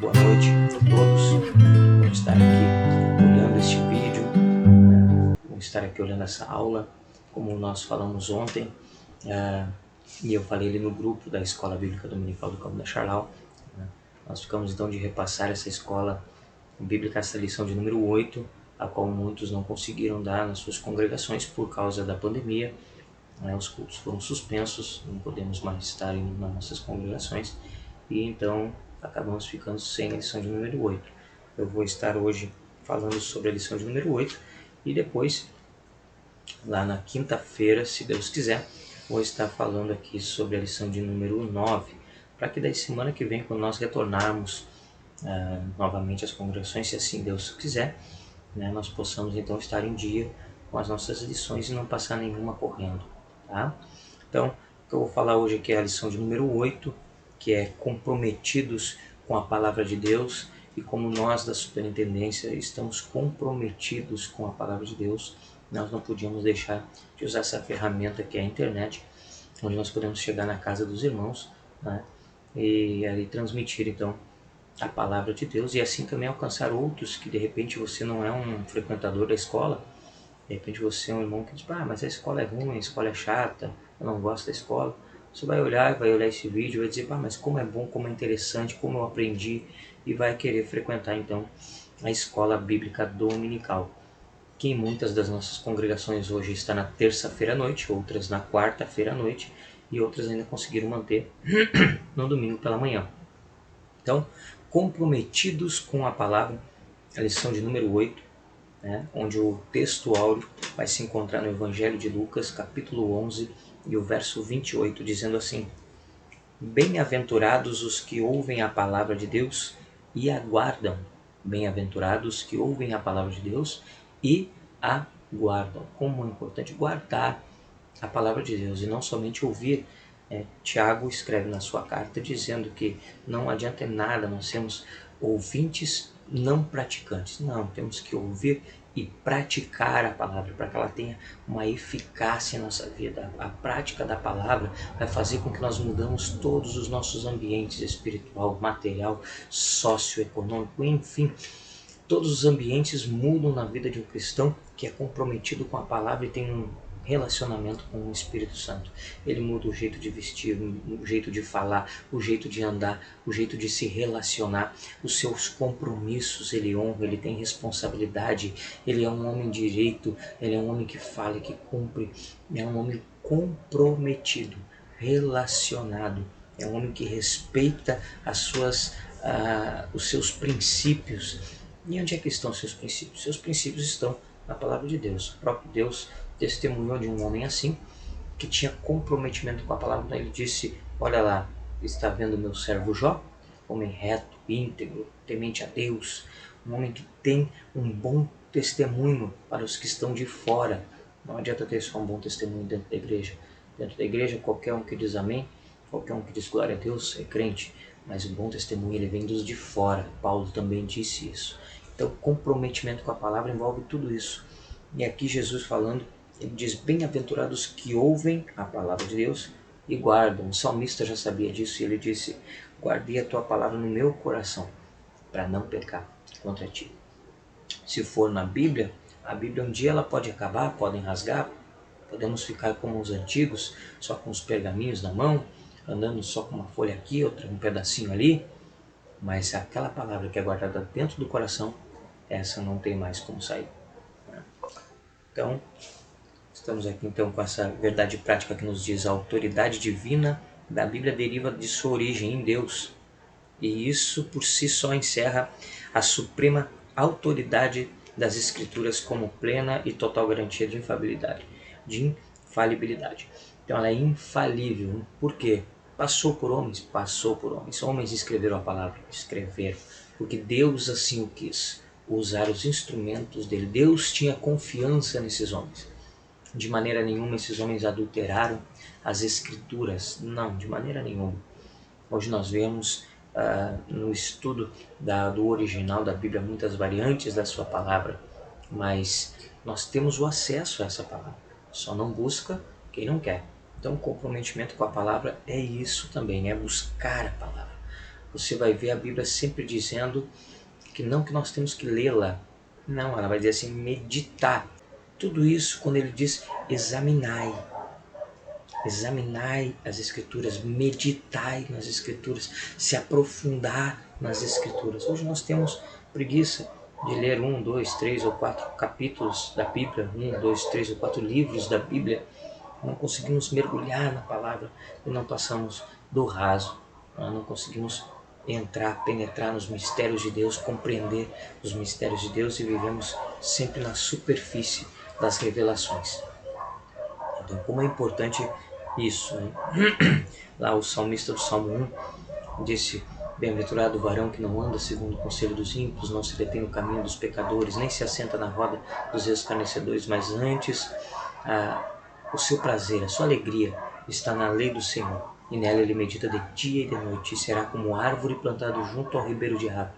boa noite a todos que vão estar aqui olhando este vídeo, vão estar aqui olhando essa aula, como nós falamos ontem, e eu falei ali no grupo da Escola Bíblica Dominical do Campo da Charlau. Nós ficamos então de repassar essa escola bíblica, essa lição de número 8, a qual muitos não conseguiram dar nas suas congregações por causa da pandemia. Os cultos foram suspensos, não podemos mais estar nas nossas congregações, e então acabamos ficando sem a lição de número 8. Eu vou estar hoje falando sobre a lição de número 8 e depois, lá na quinta-feira, se Deus quiser, vou estar falando aqui sobre a lição de número 9, para que daí semana que vem, quando nós retornarmos novamente às congregações, se assim Deus quiser, nós possamos então estar em dia com as nossas lições e não passar nenhuma correndo. Tá? Então, o que eu vou falar hoje aqui é a lição de número 8, que é comprometidos com a palavra de Deus, e como nós da superintendência estamos comprometidos com a palavra de Deus, nós não podíamos deixar de usar essa ferramenta que é a internet, onde nós podemos chegar na casa dos irmãos, e ali transmitir então a palavra de Deus, e assim também alcançar outros que de repente você não é um frequentador da escola. De repente você é um irmão que diz, mas a escola é ruim, a escola é chata, eu não gosto da escola. Você vai olhar esse vídeo e vai dizer, mas como é bom, como é interessante, como eu aprendi, e vai querer frequentar então a escola bíblica dominical, que em muitas das nossas congregações hoje está na terça-feira à noite, outras na quarta-feira à noite, e outras ainda conseguiram manter no domingo pela manhã. Então, comprometidos com a palavra, a lição de número 8, onde o texto áureo vai se encontrar no Evangelho de Lucas, capítulo 11, e o verso 28, dizendo assim: Bem-aventurados os que ouvem a palavra de Deus e aguardam. Bem-aventurados que ouvem a palavra de Deus e aguardam. Como é importante guardar a palavra de Deus e não somente ouvir. Tiago escreve na sua carta dizendo que não adianta nada nós sermos ouvintes não praticantes. Não, temos que ouvir e praticar a palavra para que ela tenha uma eficácia em nossa vida. A prática da palavra vai fazer com que nós mudamos todos os nossos ambientes espiritual, material, socioeconômico, enfim. Todos os ambientes mudam na vida de um cristão que é comprometido com a palavra e tem um relacionamento com o Espírito Santo. Ele muda o jeito de vestir, o jeito de falar, o jeito de andar, o jeito de se relacionar, os seus compromissos ele honra, ele tem responsabilidade, ele é um homem direito, ele é um homem que fala e que cumpre, é um homem comprometido, relacionado, é um homem que respeita os seus princípios. E onde é que estão seus princípios? Seus princípios estão na palavra de Deus. O próprio Deus testemunhou de um homem assim, que tinha comprometimento com a palavra. Ele disse, olha lá, está vendo meu servo Jó? Homem reto, íntegro, temente a Deus, um homem que tem um bom testemunho para os que estão de fora. Não adianta ter só um bom testemunho dentro da igreja. Dentro da igreja, qualquer um que diz amém, qualquer um que diz glória a Deus é crente, mas o bom testemunho ele vem dos de fora. Paulo também disse isso. Então, comprometimento com a palavra envolve tudo isso. E aqui Jesus falando, ele diz, bem-aventurados que ouvem a palavra de Deus e guardam. O salmista já sabia disso e ele disse, guardei a tua palavra no meu coração, para não pecar contra ti. Se for na Bíblia, a Bíblia um dia ela pode acabar, podem rasgar, podemos ficar como os antigos, só com os pergaminhos na mão, andando só com uma folha aqui, outra um pedacinho ali, mas aquela palavra que é guardada dentro do coração, essa não tem mais como sair. Então, estamos aqui então com essa verdade prática que nos diz a autoridade divina da Bíblia deriva de sua origem em Deus. E isso por si só encerra a suprema autoridade das Escrituras como plena e total garantia de infalibilidade. Então ela é infalível. Por quê? Passou por homens? Passou por homens. Homens escreveram a palavra? Escreveram. Porque Deus assim o quis. Usar os instrumentos dele. Deus tinha confiança nesses homens. De maneira nenhuma esses homens adulteraram as Escrituras. Não, de maneira nenhuma. Hoje nós vemos no estudo do original da Bíblia muitas variantes da sua palavra. Mas nós temos o acesso a essa palavra. Só não busca quem não quer. Então o comprometimento com a palavra é isso também, é buscar a palavra. você vai ver a Bíblia sempre dizendo que não que nós temos que lê-la, não, ela vai dizer assim, meditar. Tudo isso quando ele diz examinai. Examinai as Escrituras, meditai nas Escrituras, se aprofundar nas Escrituras. Hoje nós temos preguiça de ler 1, 2, 3 ou 4 capítulos da Bíblia, 1, 2, 3 ou 4 livros da Bíblia. Não conseguimos mergulhar na palavra e não passamos do raso. Não conseguimos entrar, penetrar nos mistérios de Deus, compreender os mistérios de Deus e vivemos sempre na superfície das revelações. Então, como é importante isso, né? Lá o salmista do Salmo 1 disse: bem-aventurado o varão que não anda segundo o conselho dos ímpios, não se detém no caminho dos pecadores, nem se assenta na roda dos escarnecedores, mas antes o seu prazer, a sua alegria está na lei do Senhor, e nela ele medita de dia e de noite, e será como árvore plantada junto ao ribeiro de água.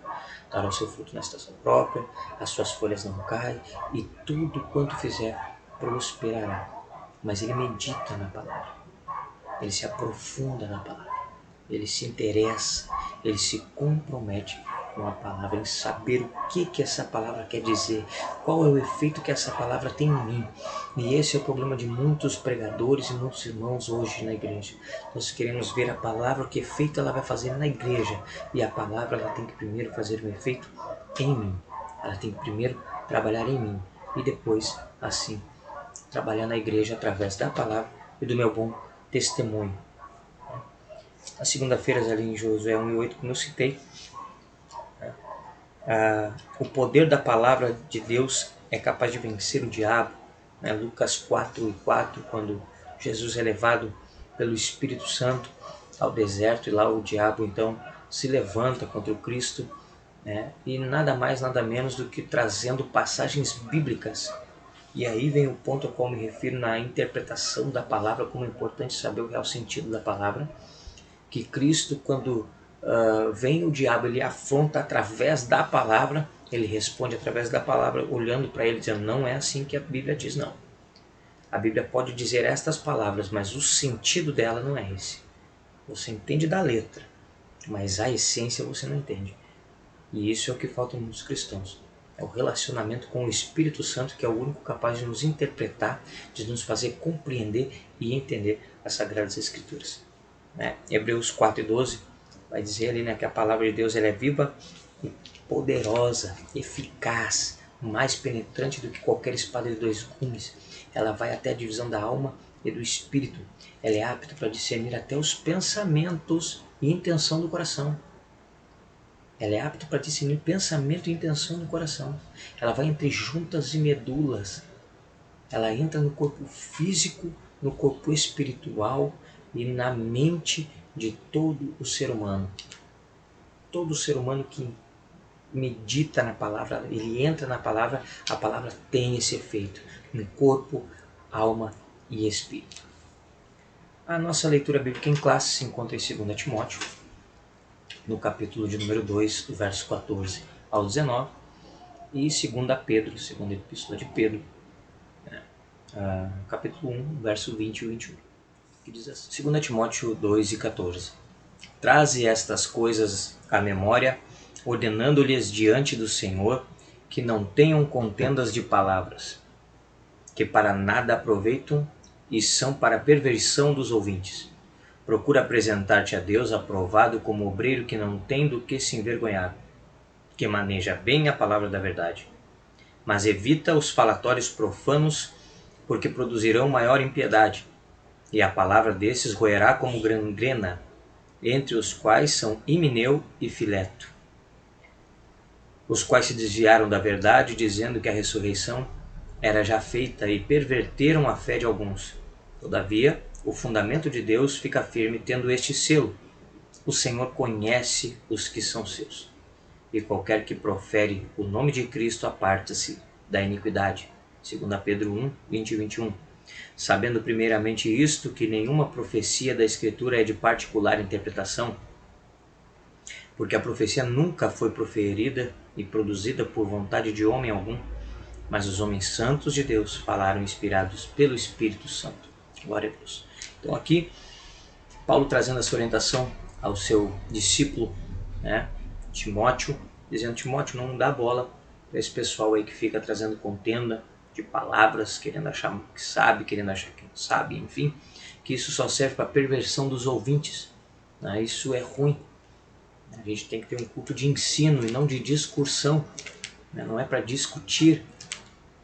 Dará o seu fruto na estação própria, as suas folhas não caem, e tudo quanto fizer prosperará. Mas ele medita na palavra, ele se aprofunda na palavra, ele se interessa, ele se compromete com a palavra, em saber o que essa palavra quer dizer, qual é o efeito que essa palavra tem em mim. E esse é o problema de muitos pregadores e muitos irmãos hoje na igreja. Nós queremos ver a palavra, que efeito ela vai fazer na igreja, e a palavra ela tem que primeiro fazer um efeito em mim, ela tem que primeiro trabalhar em mim, e depois, assim, trabalhar na igreja através da palavra e do meu bom testemunho. As segunda-feiras ali em Josué 1:8, como eu citei, o poder da palavra de Deus é capaz de vencer o diabo. Lucas 4:4, quando Jesus é levado pelo Espírito Santo ao deserto, e lá o diabo então se levanta contra o Cristo, e nada mais, nada menos do que trazendo passagens bíblicas. E aí vem o ponto ao qual me refiro na interpretação da palavra, como é importante saber o real sentido da palavra, que Cristo, quando vem o diabo, ele afronta através da palavra, ele responde através da palavra, olhando para ele, dizendo: não é assim que a Bíblia diz, não. A Bíblia pode dizer estas palavras, mas o sentido dela não é esse. Você entende da letra, mas a essência você não entende. E isso é o que falta em muitos cristãos. É o relacionamento com o Espírito Santo, que é o único capaz de nos interpretar, de nos fazer compreender e entender as Sagradas Escrituras. Hebreus 4:12 vai dizer ali, que a palavra de Deus ela é viva e poderosa, eficaz, mais penetrante do que qualquer espada de dois gumes. Ela vai até a divisão da alma e do espírito. Ela é apta para discernir até os pensamentos e intenção do coração. Ela é apta para discernir pensamento e intenção do coração. Ela vai entre juntas e medulas. Ela entra no corpo físico, no corpo espiritual e na mente de todo o ser humano. Todo ser humano que medita na palavra, ele entra na palavra, a palavra tem esse efeito no corpo, alma e espírito. A nossa leitura bíblica em classe se encontra em 2 Timóteo, no capítulo de número 2, do verso 14 ao 19, e 2 Pedro, segunda epístola de Pedro, capítulo 1, verso 20 e 21, que diz assim: 2 Timóteo 2 e 14. Traze estas coisas à memória, ordenando-lhes diante do Senhor que não tenham contendas de palavras, que para nada aproveitam e são para a perversão dos ouvintes. Procura apresentar-te a Deus aprovado como obreiro que não tem do que se envergonhar, que maneja bem a palavra da verdade. Mas evita os falatórios profanos, porque produzirão maior impiedade, e a palavra desses roerá como gangrena, entre os quais são Himeneu e Fileto, os quais se desviaram da verdade, dizendo que a ressurreição era já feita, e perverteram a fé de alguns. Todavia, o fundamento de Deus fica firme, tendo este selo: o Senhor conhece os que são seus, e qualquer que profere o nome de Cristo aparta-se da iniquidade. 2 Pedro 1, 20 e 21. Sabendo primeiramente isto, que nenhuma profecia da Escritura é de particular interpretação, porque a profecia nunca foi proferida e produzida por vontade de homem algum, mas os homens santos de Deus falaram inspirados pelo Espírito Santo. Glória a Deus. Então aqui, Paulo trazendo essa orientação ao seu discípulo né, Timóteo, dizendo: Timóteo, não dá bola para esse pessoal aí que fica trazendo contenda de palavras, querendo achar que sabe, querendo achar que não sabe, enfim, que isso só serve para perversão dos ouvintes, né? Isso é ruim. A gente tem que ter um culto de ensino e não de discussão, né? Não é para discutir,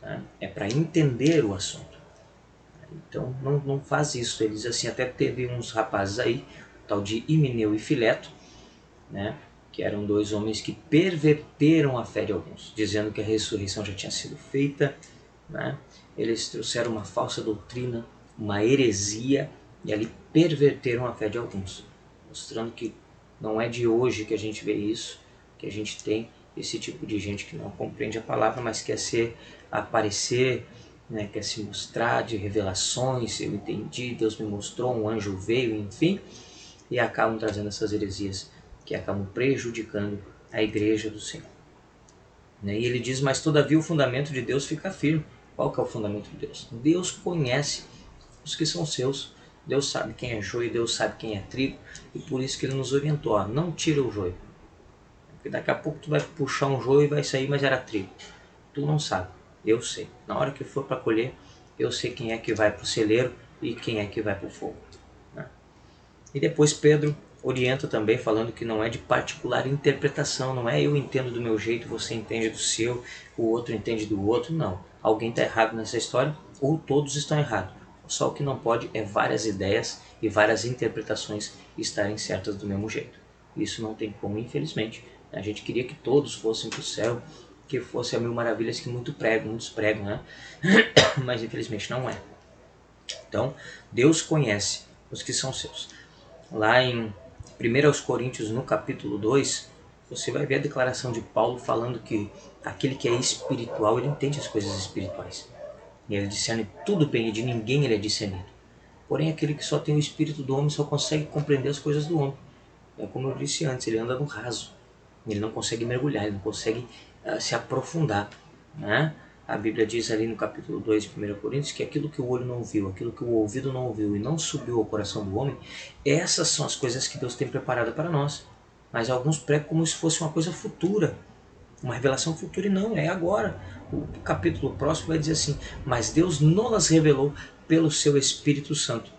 né? É para entender o assunto. Então não faz isso. Eles assim, até teve uns rapazes aí, tal de Himeneu e Fileto, né, que eram dois homens que perverteram a fé de alguns, dizendo que a ressurreição já tinha sido feita, né? Eles trouxeram uma falsa doutrina, uma heresia, e ali perverteram a fé de alguns, mostrando que não é de hoje que a gente vê isso, que a gente tem esse tipo de gente que não compreende a palavra, mas quer aparecer, né, quer se mostrar de revelações. Eu entendi, Deus me mostrou, um anjo veio, enfim, e acabam trazendo essas heresias que acabam prejudicando a igreja do Senhor. E ele diz: mas todavia o fundamento de Deus fica firme. Qual que é o fundamento de Deus? Deus conhece os que são seus. Deus sabe quem é joio, Deus sabe quem é trigo, e por isso que ele nos orientou: ó, não tira o joio, porque daqui a pouco tu vai puxar um joio e vai sair, mas era trigo. Tu não sabe, eu sei. Na hora que for para colher, eu sei quem é que vai para o celeiro e quem é que vai para o fogo. E depois Pedro orienta também, falando que não é de particular interpretação, não é eu entendo do meu jeito, você entende do seu, o outro entende do outro, não. Alguém está errado nessa história ou todos estão errados. Só o que não pode é várias ideias e várias interpretações estarem certas do mesmo jeito. Isso não tem como, infelizmente. A gente queria que todos fossem para o céu, que fosse a mil maravilhas que muitos pregam, né? Mas infelizmente não é. Então, Deus conhece os que são seus. Lá em 1 Coríntios, no capítulo 2, você vai ver a declaração de Paulo falando que aquele que é espiritual, ele entende as coisas espirituais. E ele discerne tudo bem, e de ninguém ele é discernido. Porém, aquele que só tem o espírito do homem só consegue compreender as coisas do homem. É como eu disse antes, ele anda no raso. Ele não consegue mergulhar, ele não consegue se aprofundar, né? A Bíblia diz ali no capítulo 2 de 1 Coríntios que aquilo que o olho não viu, aquilo que o ouvido não ouviu e não subiu ao coração do homem, essas são as coisas que Deus tem preparado para nós. Mas alguns pregam como se fosse uma coisa futura, uma revelação futura, e não, é agora. O capítulo próximo vai dizer assim: mas Deus nos revelou pelo seu Espírito Santo,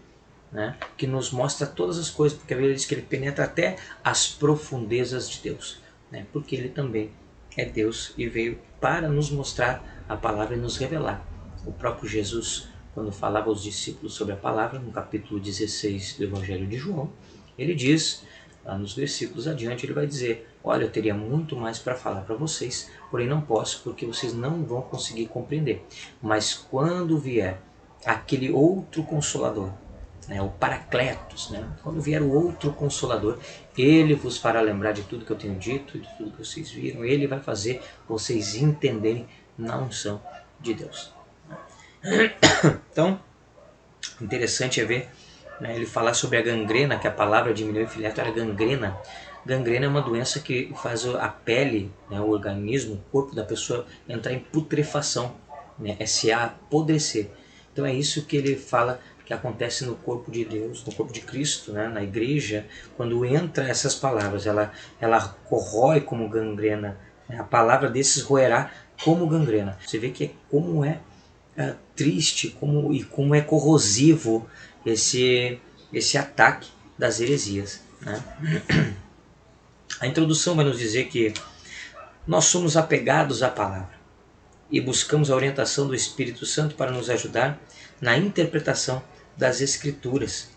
né, que nos mostra todas as coisas, porque a Bíblia diz que ele penetra até as profundezas de Deus, né, porque ele também é Deus e veio para nos mostrar a palavra e nos revelar. O próprio Jesus, quando falava aos discípulos sobre a palavra, no capítulo 16 do Evangelho de João, ele diz, lá nos versículos adiante, ele vai dizer: olha, eu teria muito mais para falar para vocês, porém não posso, porque vocês não vão conseguir compreender. Mas quando vier aquele outro Consolador, né, o Paracletos, né, quando vier o outro Consolador, ele vos fará lembrar de tudo que eu tenho dito, de tudo que vocês viram. Ele vai fazer vocês entenderem na unção de Deus. Então, interessante é ver, né, ele falar sobre a gangrena, que a palavra de Himeneu e Fileto era gangrena. Gangrena é uma doença que faz a pele, né, o organismo, o corpo da pessoa entrar em putrefação, né, é se apodrecer. Então é isso que ele fala que acontece no corpo de Deus, no corpo de Cristo, né, na igreja, quando entra essas palavras, ela corrói como gangrena, né, a palavra desses roerá como gangrena. Você vê que como é triste como é corrosivo esse ataque das heresias, né? A introdução vai nos dizer que nós somos apegados à palavra e buscamos a orientação do Espírito Santo para nos ajudar na interpretação das Escrituras.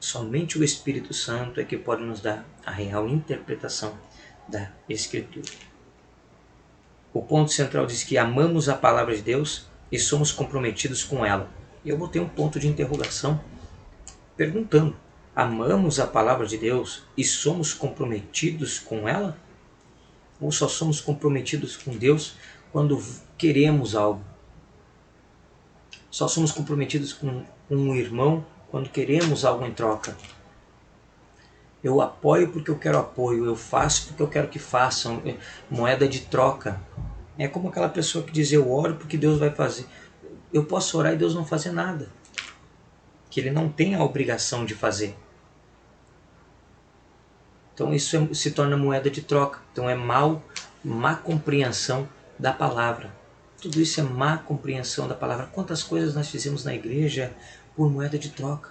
Somente o Espírito Santo é que pode nos dar a real interpretação da Escritura. O ponto central diz que amamos a palavra de Deus e somos comprometidos com ela. E eu botei um ponto de interrogação perguntando: amamos a palavra de Deus e somos comprometidos com ela? Ou só somos comprometidos com Deus quando queremos algo? Só somos comprometidos com um irmão quando queremos algo em troca? Eu apoio porque eu quero apoio, eu faço porque eu quero que façam, moeda de troca. É como aquela pessoa que diz: eu oro porque Deus vai fazer. Eu posso orar e Deus não fazer nada, que Ele não tem a obrigação de fazer. Então isso se torna moeda de troca. Então é má compreensão da palavra. Tudo isso é má compreensão da palavra. Quantas coisas nós fizemos na igreja por moeda de troca.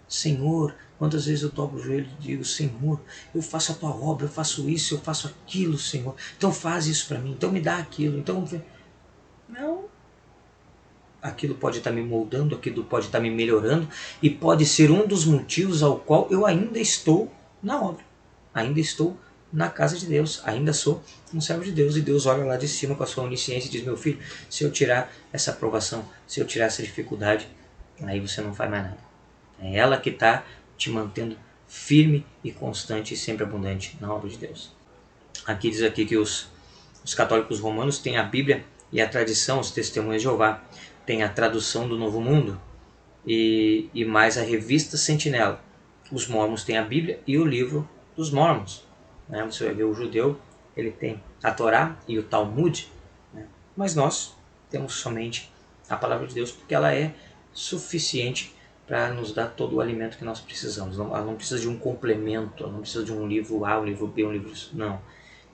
Senhor, quantas vezes eu dobro o joelho e digo, Senhor, eu faço a tua obra, eu faço isso, eu faço aquilo, Senhor. Então faz isso para mim, então me dá aquilo. Então não. Aquilo pode estar me moldando, aquilo pode estar me melhorando e pode ser um dos motivos ao qual eu ainda estou na obra. Ainda estou na casa de Deus, ainda sou um servo de Deus. E Deus olha lá de cima com a sua onisciência e diz, meu filho, se eu tirar essa aprovação, se eu tirar essa dificuldade, aí você não faz mais nada. É ela que está te mantendo firme e constante e sempre abundante na obra de Deus. Aqui diz aqui que os católicos romanos têm a Bíblia e a tradição, os testemunhos de Jeová, tem a tradução do Novo Mundo e mais a revista Sentinela. Os mormons têm a Bíblia e o livro dos mormons. Né? Você vai ver o judeu, ele tem a Torá e o Talmud, né? Mas nós temos somente a palavra de Deus porque ela é suficiente para nos dar todo o alimento que nós precisamos. Ela não precisa de um complemento, ela não precisa de um livro A, um livro B, um livro C. Não.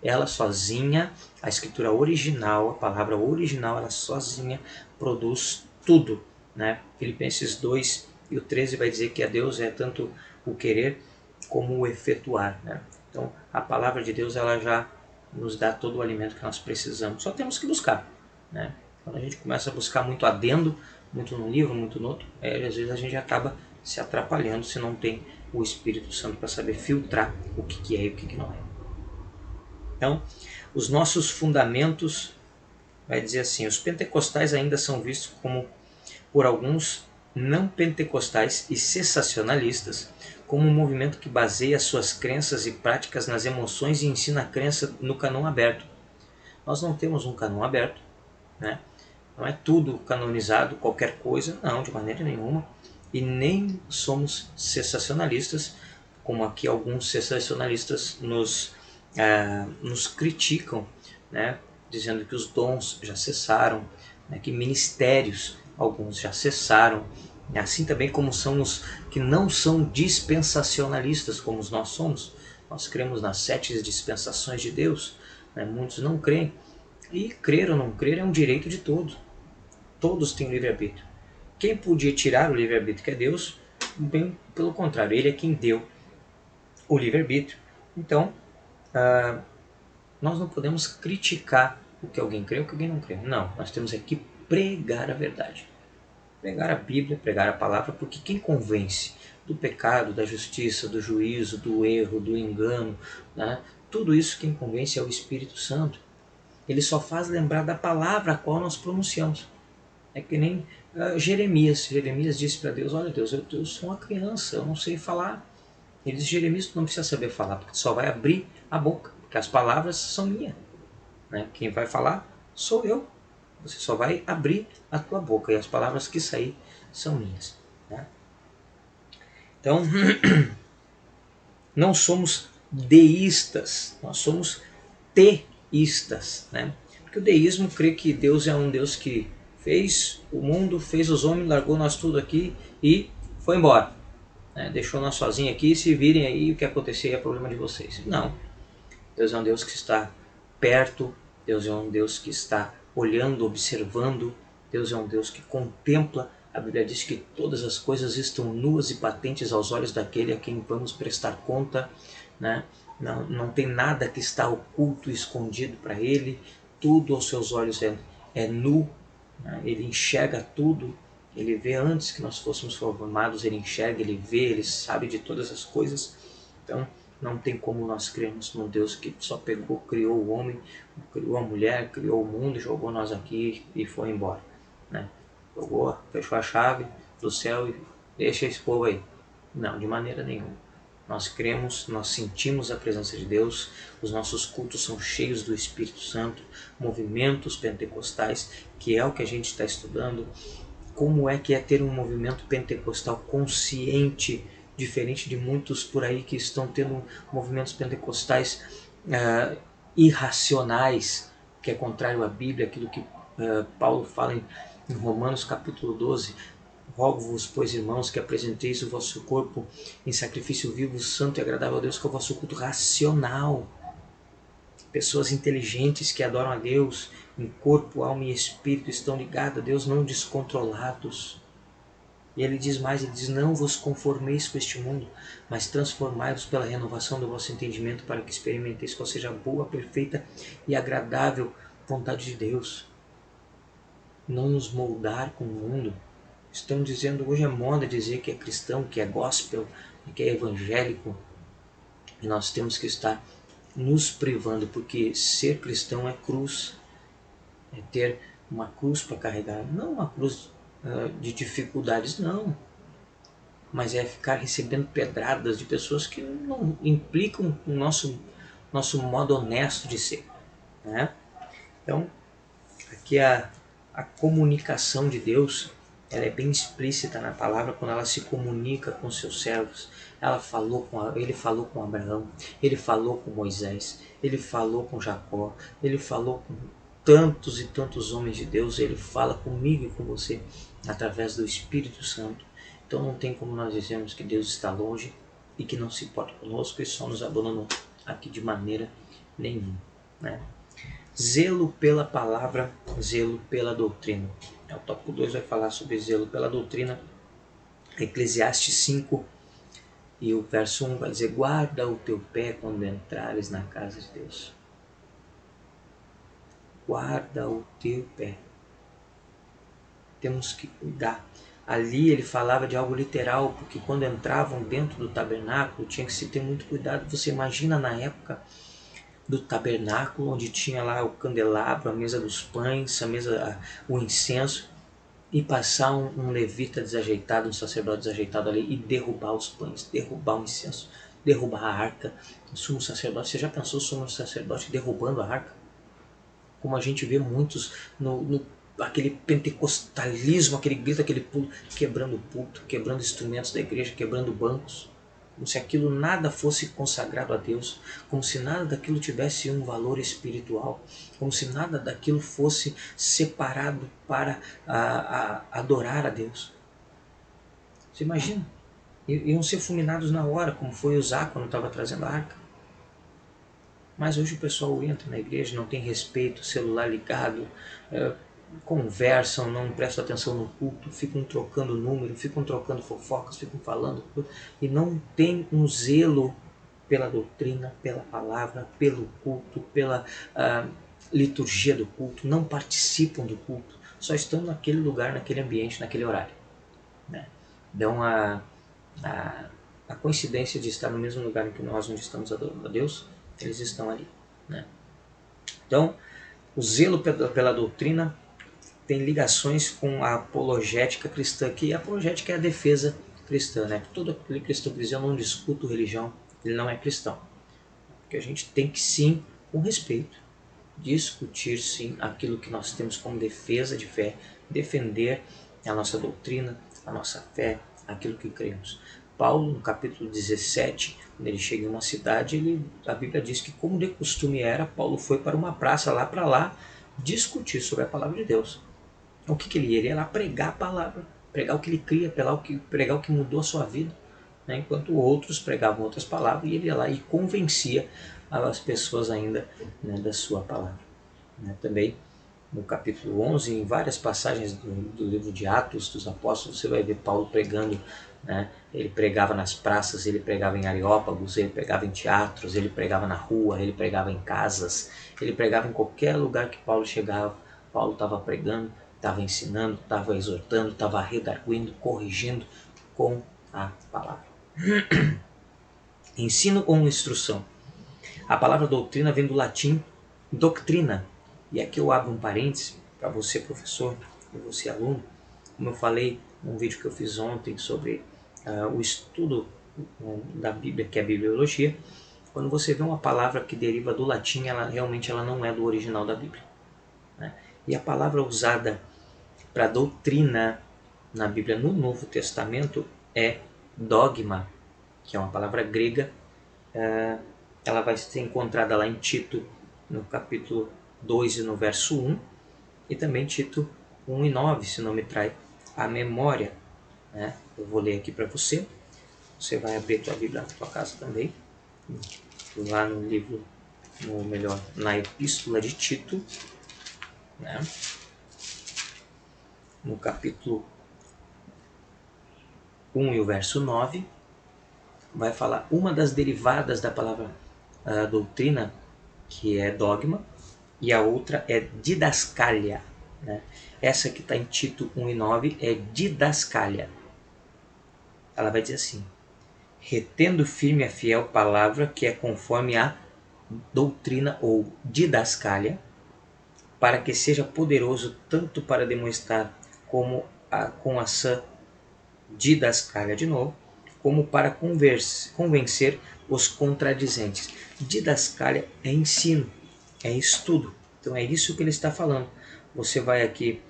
Ela sozinha, a escritura original, a palavra original, ela sozinha produz tudo. Né? Filipenses 2 e o 13 vai dizer que a Deus é tanto o querer como o efetuar. Né? Então a palavra de Deus ela já nos dá todo o alimento que nós precisamos. Só temos que buscar. Né? Quando a gente começa a buscar muito adendo, muito num livro, muito no outro, às vezes a gente acaba se atrapalhando se não tem o Espírito Santo para saber filtrar o que é e o que não é. Então, os nossos fundamentos, vai dizer assim, os pentecostais ainda são vistos como, por alguns não pentecostais e cessacionalistas, como um movimento que baseia suas crenças e práticas nas emoções e ensina a crença no canão aberto. Nós não temos um canão aberto, né? Não é tudo canonizado, qualquer coisa, não, de maneira nenhuma. E nem somos cessacionalistas, como aqui alguns cessacionalistas nos criticam, né, dizendo que os dons já cessaram, né, que ministérios, alguns já cessaram, assim também como são os que não são dispensacionalistas, como nós somos. Nós cremos nas 7 dispensações de Deus, né, muitos não creem, e crer ou não crer é um direito de todos. Todos têm livre-arbítrio. Quem podia tirar o livre-arbítrio, que é Deus, bem pelo contrário, Ele é quem deu o livre-arbítrio. Então, nós não podemos criticar o que alguém crê ou o que alguém não crê. Não, nós temos aqui pregar a verdade. Pregar a Bíblia, pregar a palavra, porque quem convence do pecado, da justiça, do juízo, do erro, do engano, né? Tudo isso quem convence é o Espírito Santo. Ele só faz lembrar da palavra a qual nós pronunciamos. É que nem Jeremias. Jeremias disse para Deus, olha Deus, eu sou uma criança, eu não sei falar. Ele disse, Jeremias, tu não precisa saber falar, porque tu só vai abrir a boca, porque as palavras são minhas. Né? Quem vai falar sou eu. Você só vai abrir a tua boca e as palavras que sair são minhas. Né? Então, não somos deístas, nós somos teístas. Né? Porque o deísmo crê que Deus é um Deus que fez o mundo, fez os homens, largou nós tudo aqui e foi embora. Né? Deixou nós sozinhos aqui, se virem aí, o que acontecer é problema de vocês. Não. Deus é um Deus que está perto, Deus é um Deus que está olhando, observando, Deus é um Deus que contempla. A Bíblia diz que todas as coisas estão nuas e patentes aos olhos daquele a quem vamos prestar conta. Né? Não tem nada que está oculto e escondido para Ele, tudo aos seus olhos é nu. Ele enxerga tudo, Ele vê antes que nós fôssemos formados, Ele enxerga, Ele vê, Ele sabe de todas as coisas. Então não tem como nós crermos num Deus que só pegou, criou o homem, criou a mulher, criou o mundo, jogou nós aqui e foi embora. Né? Jogou, fechou a chave do céu e deixa esse povo aí. Não, de maneira nenhuma. Nós cremos, nós sentimos a presença de Deus, os nossos cultos são cheios do Espírito Santo, movimentos pentecostais, que é o que a gente está estudando. Como é que é ter um movimento pentecostal consciente, diferente de muitos por aí que estão tendo movimentos pentecostais irracionais, que é contrário à Bíblia, aquilo que Paulo fala em Romanos capítulo 12, Rogo-vos, pois, irmãos, que apresenteis o vosso corpo em sacrifício vivo, santo e agradável a Deus, que é o vosso culto racional. Pessoas inteligentes que adoram a Deus em corpo, alma e espírito estão ligados a Deus, não descontrolados. E ele diz mais, ele diz, não vos conformeis com este mundo, mas transformai-vos pela renovação do vosso entendimento, para que experimenteis qual seja a boa, perfeita e agradável vontade de Deus. Não nos moldar com o mundo. Estão dizendo, hoje é moda dizer que é cristão, que é gospel, que é evangélico. E nós temos que estar nos privando, porque ser cristão é cruz, é ter uma cruz para carregar, não uma cruz de dificuldades, não, mas é ficar recebendo pedradas de pessoas que não implicam o nosso modo honesto de ser, né? Então, aqui a comunicação de Deus, ela é bem explícita na palavra quando ela se comunica com seus servos. Ele falou com Abraão, ele falou com Moisés, ele falou com Jacó, ele falou com tantos e tantos homens de Deus, ele fala comigo e com você através do Espírito Santo. Então não tem como nós dizermos que Deus está longe e que não se importa conosco e só nos abandonou aqui de maneira nenhuma, né? Zelo pela palavra, zelo pela doutrina. O tópico 2 vai falar sobre zelo pela doutrina. Eclesiastes 5 e o verso 1 vai dizer, guarda o teu pé quando entrares na casa de Deus. Guarda o teu pé. Temos que cuidar. Ali ele falava de algo literal, porque quando entravam dentro do tabernáculo tinha que se ter muito cuidado. Você imagina na época do tabernáculo, onde tinha lá o candelabro, a mesa dos pães, o incenso, e passar um levita desajeitado, um sacerdote desajeitado ali e derrubar os pães, derrubar o incenso, derrubar a arca. O sumo sacerdote, você já pensou o sumo sacerdote derrubando a arca? Como a gente vê muitos aquele pentecostalismo, aquele grito, aquele pulo, quebrando o púlpito, quebrando instrumentos da igreja, quebrando bancos, como se aquilo nada fosse consagrado a Deus, como se nada daquilo tivesse um valor espiritual, como se nada daquilo fosse separado para adorar a Deus. Você imagina? Iam ser fulminados na hora, como foi Uzá quando estava trazendo a arca. Mas hoje o pessoal entra na igreja, não tem respeito, celular ligado, conversam, não prestam atenção no culto, ficam trocando número, ficam trocando fofocas, ficam falando, e não tem um zelo pela doutrina, pela palavra, pelo culto, pela liturgia do culto, não participam do culto, só estão naquele lugar, naquele ambiente, naquele horário, né? Dão a coincidência de estar no mesmo lugar em que nós, onde estamos adorando a Deus, eles estão ali, né? Então, o zelo pela doutrina tem ligações com a apologética cristã, que a apologética é a defesa cristã, né? Todo aquele cristão que diz eu não discuto religião, ele não é cristão. Porque a gente tem que sim, com respeito, discutir sim aquilo que nós temos como defesa de fé, defender a nossa doutrina, a nossa fé, aquilo que cremos. Paulo, no capítulo 17, quando ele chega em uma cidade, a Bíblia diz que, como de costume era, Paulo foi para uma praça lá para lá discutir sobre a palavra de Deus. O que ele ia? Ele ia lá pregar a palavra, pregar o que ele cria, pregar o que mudou a sua vida, né? Enquanto outros pregavam outras palavras e ele ia lá e convencia as pessoas ainda, né, da sua palavra. Né? Também no capítulo 11, em várias passagens do livro de Atos dos Apóstolos, você vai ver Paulo pregando, né? Ele pregava nas praças, ele pregava em areópagos, ele pregava em teatros, ele pregava na rua, ele pregava em casas, ele pregava em qualquer lugar que Paulo chegava. Paulo estava pregando, estava ensinando, estava exortando, estava redarguindo, corrigindo com a palavra. Ensino ou instrução. A palavra doutrina vem do latim doctrina. E aqui eu abro um parêntese para você, professor, e você, aluno. Como eu falei num vídeo que eu fiz ontem sobre o estudo da Bíblia, que é a bibliologia, quando você vê uma palavra que deriva do latim, realmente ela não é do original da Bíblia, né? E a palavra usada para doutrina na Bíblia no Novo Testamento é dogma, que é uma palavra grega. Ela vai ser encontrada lá em Tito, no capítulo 2 e no verso 1, e também Tito 1 e 9, se não me trai a memória. né? Eu vou ler aqui para você. Você vai abrir a tua Bíblia na tua casa também. Lá no livro, na Epístola de Tito, né? No capítulo 1 e o verso 9, vai falar uma das derivadas da palavra doutrina, que é dogma, e a outra é didascália, né? Essa que está em Tito 1 e 9 é didascália. Ela vai dizer assim: retendo firme a fiel palavra que é conforme a doutrina ou didascália, para que seja poderoso tanto para demonstrar com a sã didascália de novo, como para convencer os contradizentes. Didascália é ensino, é estudo. Então é isso que ele está falando. Você vai aqui,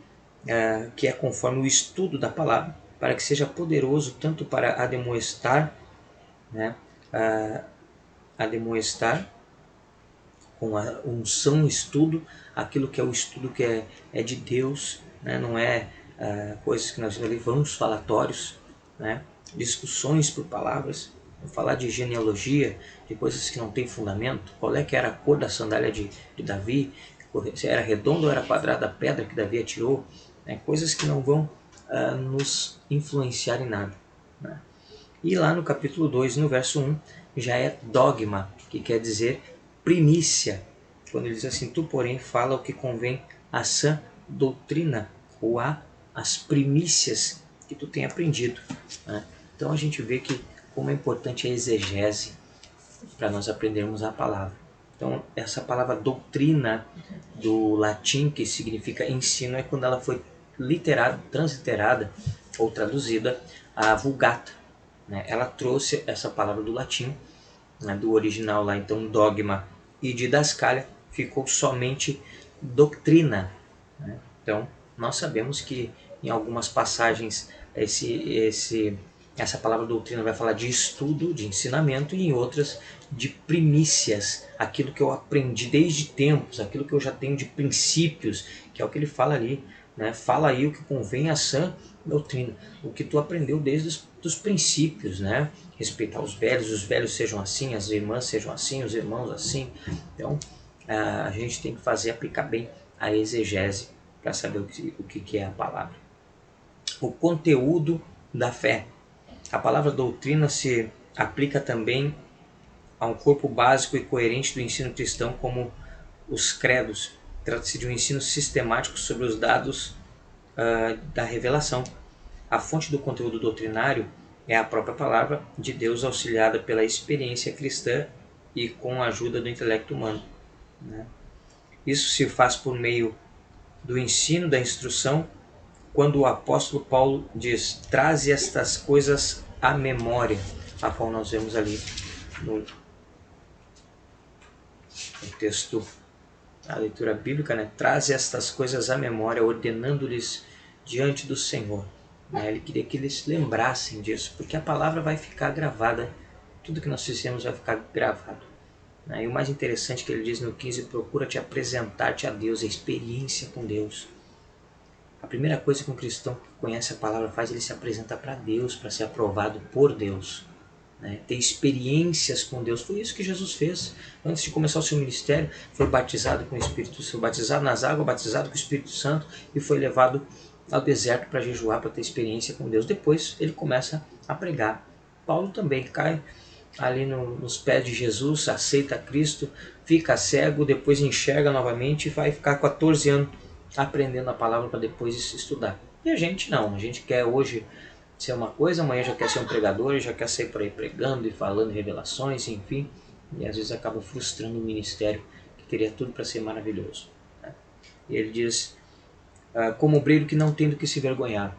que é conforme o estudo da palavra, para que seja poderoso tanto para ademoestar, né, a demoestar com a unção estudo, aquilo que é o estudo que é de Deus, né? Não é coisas que nós levamos falatórios, né? Discussões por palavras, falar de genealogia, de coisas que não têm fundamento, qual é que era a cor da sandália de Davi, se era redonda ou era quadrada a pedra que Davi atirou, né? Coisas que não vão nos influenciar em nada, né? E lá no capítulo 2, no verso 1, já é dogma, que quer dizer primícia. Quando ele diz assim, tu porém fala o que convém à sã doutrina, ou as primícias que tu tem aprendido, né? Então a gente vê que como é importante a exegese para nós aprendermos a palavra. Então essa palavra doutrina do latim, que significa ensino, é quando ela foi transliterada ou traduzida a vulgata, né? Ela trouxe essa palavra do latim, né, do original lá, então dogma e didascália, ficou somente doutrina, né? Então nós sabemos que em algumas passagens essa palavra doutrina vai falar de estudo, de ensinamento, e em outras de primícias, aquilo que eu aprendi desde tempos, aquilo que eu já tenho de princípios, que é o que ele fala ali, né? Fala aí o que convém à sã doutrina, o que tu aprendeu desde os princípios, né? Respeitar os velhos sejam assim, as irmãs sejam assim, os irmãos assim. Então a gente tem que aplicar bem a exegese para saber o que é a palavra. O conteúdo da fé. A palavra doutrina se aplica também a um corpo básico e coerente do ensino cristão, como os credos. Trata-se de um ensino sistemático sobre os dados da revelação. A fonte do conteúdo doutrinário é a própria palavra de Deus, auxiliada pela experiência cristã e com a ajuda do intelecto humano, né? Isso se faz por meio do ensino, da instrução, quando o apóstolo Paulo diz, traze estas coisas à memória, a qual nós vemos ali no texto, a leitura bíblica, né? Traze estas coisas à memória, ordenando-lhes diante do Senhor. Ele queria que eles lembrassem disso, porque a palavra vai ficar gravada, tudo que nós fizemos vai ficar gravado. E o mais interessante que ele diz no 15, procura te apresentar-te a Deus, a experiência com Deus. A primeira coisa que um cristão que conhece a palavra faz, ele se apresenta para Deus, para ser aprovado por Deus, né? Ter experiências com Deus. Foi isso que Jesus fez. Antes de começar o seu ministério, foi batizado com o Espírito Santo, batizado nas águas, batizado com o Espírito Santo, e foi levado ao deserto para jejuar, para ter experiência com Deus. Depois ele começa a pregar. Paulo também cai ali nos pés de Jesus, aceita Cristo, fica cego, depois enxerga novamente e vai ficar 14 anos aprendendo a palavra para depois estudar. E a gente não, a gente quer hoje ser uma coisa, amanhã já quer ser um pregador, já quer sair por aí pregando e falando revelações, enfim, e às vezes acaba frustrando o ministério que teria tudo para ser maravilhoso, né? E ele diz, como obreiro que não tem do que se vergonhar.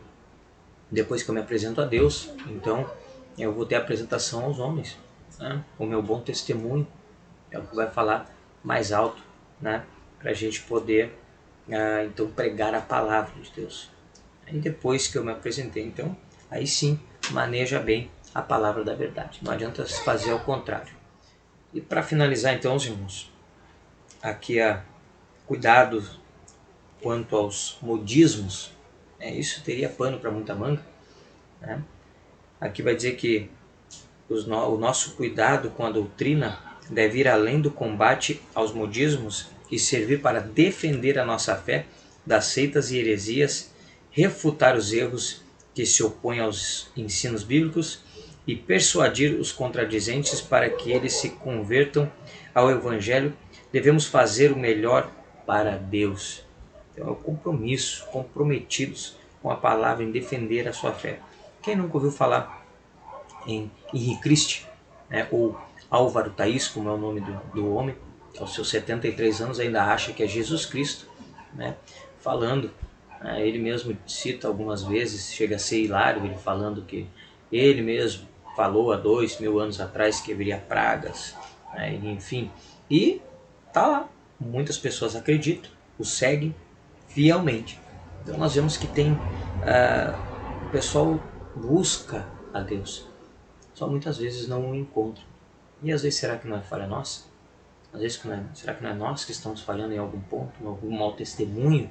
Depois que eu me apresento a Deus, então eu vou ter apresentação aos homens, né? O meu bom testemunho é o que vai falar mais alto, né? Para a gente poder então pregar a palavra de Deus. E depois que eu me apresentei, então aí sim maneja bem a palavra da verdade. Não adianta fazer ao contrário. E para finalizar então, os irmãos, aqui cuidado quanto aos modismos, isso teria pano para muita manga, né? Aqui vai dizer que o nosso cuidado com a doutrina deve ir além do combate aos modismos e servir para defender a nossa fé das seitas e heresias, refutar os erros que se opõem aos ensinos bíblicos e persuadir os contradizentes para que eles se convertam ao Evangelho. Devemos fazer o melhor para Deus. Então é o compromisso, comprometidos com a palavra em defender a sua fé. Quem nunca ouviu falar em Henri Christ, né, ou Álvaro Thaís, como é o nome do homem, aos seus 73 anos ainda acha que é Jesus Cristo, né, falando, ele mesmo cita algumas vezes, chega a ser hilário ele falando que ele mesmo falou há 2000 anos atrás que haveria pragas, né, enfim, e tá lá, muitas pessoas acreditam, o seguem fielmente. Então nós vemos que tem o pessoal busca a Deus, só muitas vezes não o encontra. E às vezes será que não é falha nossa? Às vezes será que não é nós que estamos falhando em algum ponto, em algum mau testemunho,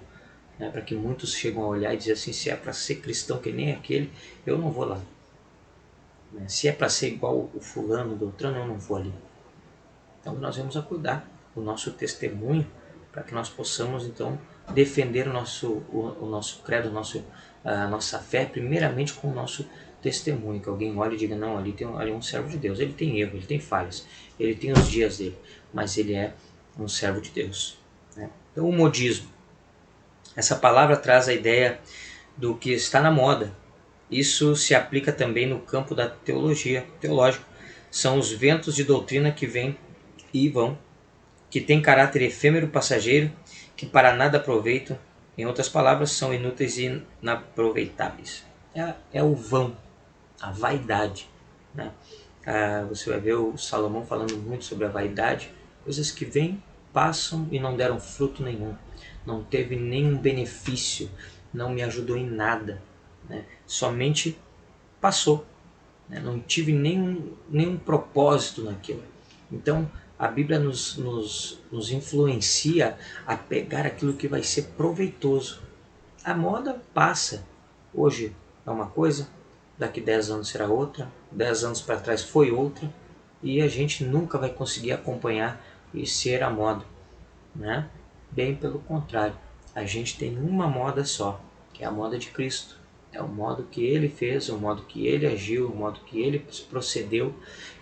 né, para que muitos chegam a olhar e dizer assim, se é para ser cristão que nem aquele, eu não vou lá. Se é para ser igual o fulano, o Beltrano, eu não vou ali. Então nós vamos a cuidar do nosso testemunho para que nós possamos então defender o nosso credo, a nossa fé, primeiramente com o nosso testemunho, que alguém olhe e diga, não, ali é um servo de Deus, ele tem erro, ele tem falhas, ele tem os dias dele, mas ele é um servo de Deus, né? Então o modismo, essa palavra traz a ideia do que está na moda. Isso se aplica também no campo da teológica. São os ventos de doutrina que vêm e vão, que têm caráter efêmero, passageiro, que para nada aproveitam. Em outras palavras, são inúteis e inaproveitáveis. É o vão, a vaidade, né? Você vai ver o Salomão falando muito sobre a vaidade, coisas que vêm, passam e não deram fruto nenhum, não teve nenhum benefício, não me ajudou em nada, né? Somente passou, né? Não tive nenhum propósito naquilo. Então a Bíblia nos influencia a pegar aquilo que vai ser proveitoso. A moda passa, hoje é uma coisa, daqui 10 anos será outra, 10 anos para trás foi outra, e a gente nunca vai conseguir acompanhar e ser a moda, né? Bem pelo contrário, a gente tem uma moda só, que é a moda de Cristo. É o modo que ele fez, o modo que ele agiu, o modo que ele procedeu.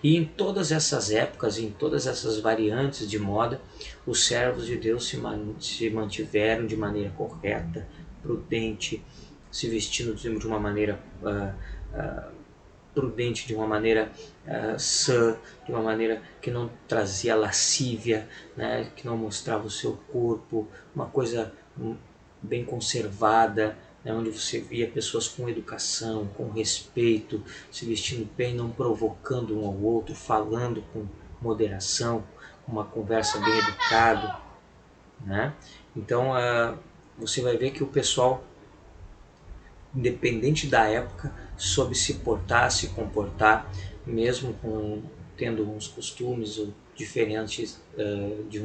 E em todas essas épocas, em todas essas variantes de moda, os servos de Deus se mantiveram de maneira correta, prudente, se vestindo de uma maneira prudente, de uma maneira sã, de uma maneira que não trazia lascívia, né, que não mostrava o seu corpo, uma coisa bem conservada, né, onde você via pessoas com educação, com respeito, se vestindo bem, não provocando um ao outro, falando com moderação, uma conversa bem educada, né? Então você vai ver que o pessoal, independente da época, soube se portar, se comportar, mesmo tendo uns costumes diferentes de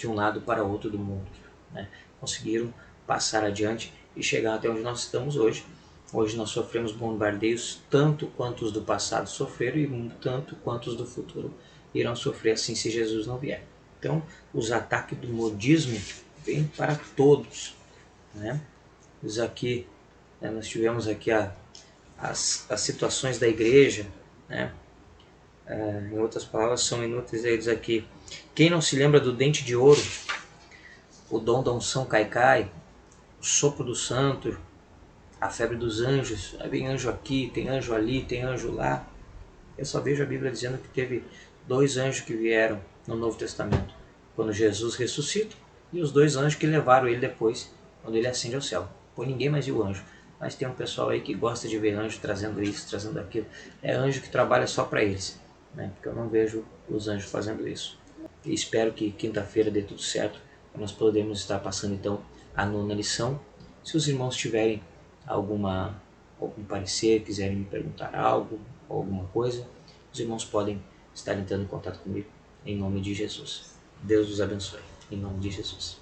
um lado para outro do mundo, né? Conseguiram passar adiante e chegar até onde nós estamos hoje. Hoje nós sofremos bombardeios tanto quanto os do passado sofreram e tanto quanto os do futuro irão sofrer, assim, se Jesus não vier. Então, os ataques do modismo vêm para todos, né? Nós tivemos aqui as situações da igreja, né? Em outras palavras, são inúteis eles aqui. Quem não se lembra do dente de ouro, o dom da unção cai-cai, o sopro do santo, a febre dos anjos, aí vem anjo aqui, tem anjo ali, tem anjo lá. Eu só vejo a Bíblia dizendo que teve 2 anjos que vieram no Novo Testamento, quando Jesus ressuscita, e os 2 anjos que levaram ele depois, quando ele ascende ao céu. Por ninguém mais viu o anjo. Mas tem um pessoal aí que gosta de ver anjo trazendo isso, trazendo aquilo. É anjo que trabalha só para eles, né? Porque eu não vejo os anjos fazendo isso. E espero que quinta-feira dê tudo certo, para nós podermos estar passando então a 9ª lição. Se os irmãos tiverem algum parecer, quiserem me perguntar algo, ou alguma coisa, os irmãos podem estar entrando em contato comigo, em nome de Jesus. Deus os abençoe, em nome de Jesus.